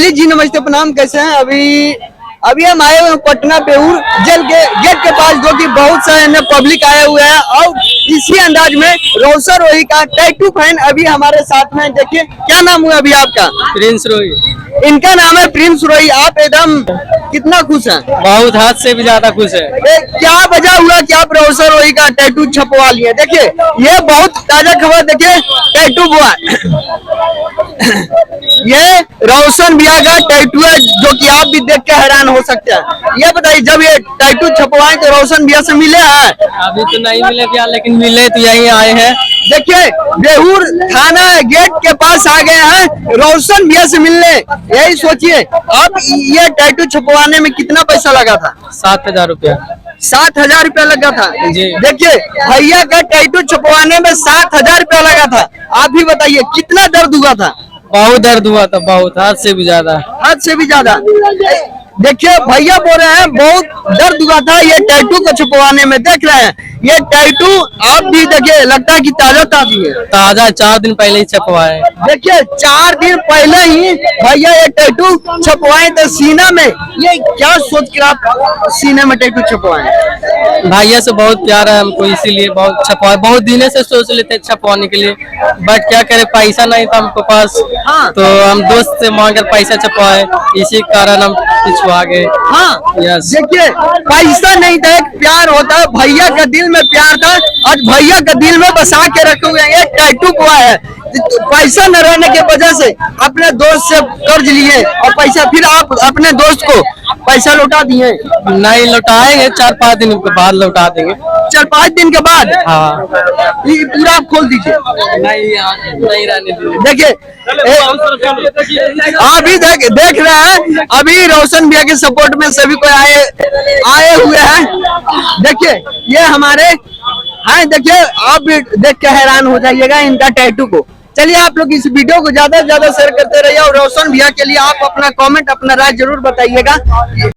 ललित जी नमस्ते, प्रणाम, कैसे हैं? अभी हम आए हुए हैं पटना बेऊर जेल के गेट के पास, जो कि बहुत सारे पब्लिक आए हुए हैं और इसी अंदाज में रोशन रोही का टैटू फैन अभी हमारे साथ में। देखिए, क्या नाम हुआ अभी आपका? प्रिंस रोही। इनका नाम है प्रिंस रोही। आप एकदम कितना खुश हैं? बहुत हद से भी ज्यादा खुश है। क्या वजह हुआ कि आप रोशन रोही का टैटू छपवा लिए? देखिए, ये बहुत ताजा खबर। देखिए, टैटू बुआ ये रोशन भैया का टैटू है, जो कि आप भी देख के हैरान हो सकते हैं। ये बताइए, जब ये टैटू छपवाए तो रोशन भैया से मिले हैं? अभी तो नहीं मिले भैया, लेकिन मिले तो यहीं आए हैं। देखिए, बेऊर थाना गेट के पास आ गए हैं रोशन भैया से मिलने। यही सोचिए, अब ये टैटू छपवाने में कितना पैसा लगा था? 7,000 रुपया। 7,000 रुपया लगा था जी। देखिए, भैया का टैटू छपवाने में 7,000 रुपया लगा था। आप भी बताइए कितना दर्द हुआ था? बहुत दर्द हुआ था, बहुत हद से भी ज्यादा। हद से भी ज्यादा। देखिए, भैया बोल रहे हैं बहुत दर्द हुआ था ये टैटू को छपवाने में। देख रहे हैं ये टैटू, आप भी देखिए, लगता है कि ताजा ताजी है। ताजा 4 दिन पहले ही छपवाए। देखिए, 4 दिन पहले ही भैया ये टैटू छपवाए थे सीना में। ये क्या सोच कर आप सीने में टैटू छपवाए? भैया से बहुत प्यार है हमको, इसीलिए बहुत छपवाए। बहुत दिनों से सोच लेते छपवाने के लिए, बट क्या करे, पैसा नहीं था हमको पास। हाँ। तो हम दोस्त से मांगकर पैसा छपवाए, इसी कारण हम पिछवा गए। हाँ, यस। देखिए, पैसा नहीं था, एक प्यार होता है। भैया का दिल में प्यार था, आज भैया का दिल में बसा के रखे हुए हैं। एक टैटू हुआ है, पैसा न रहने की वजह से अपने दोस्त से कर्ज लिए और पैसा फिर आप अपने दोस्त को पैसा लौटा दिए। नहीं लौटाएंगे, 4-5 दिन के बाद लौटा देंगे। 4-5 दिन के बाद? हाँ। ये पूरा आप खोल दीजिए। नहीं रहने दीजिए। देखिए, अभी देख रहे हैं, अभी रोशन भैया के सपोर्ट में सभी को आए हुए हैं। देखिए, ये हमारे हैं। देखिए, आप भी देख के हैरान हो जाइएगा इनका टैटू को। चलिए, आप लोग इस वीडियो को ज्यादा से ज्यादा शेयर करते रहिए और रोशन भैया के लिए आप अपना कमेंट, अपना राय जरूर बताइएगा।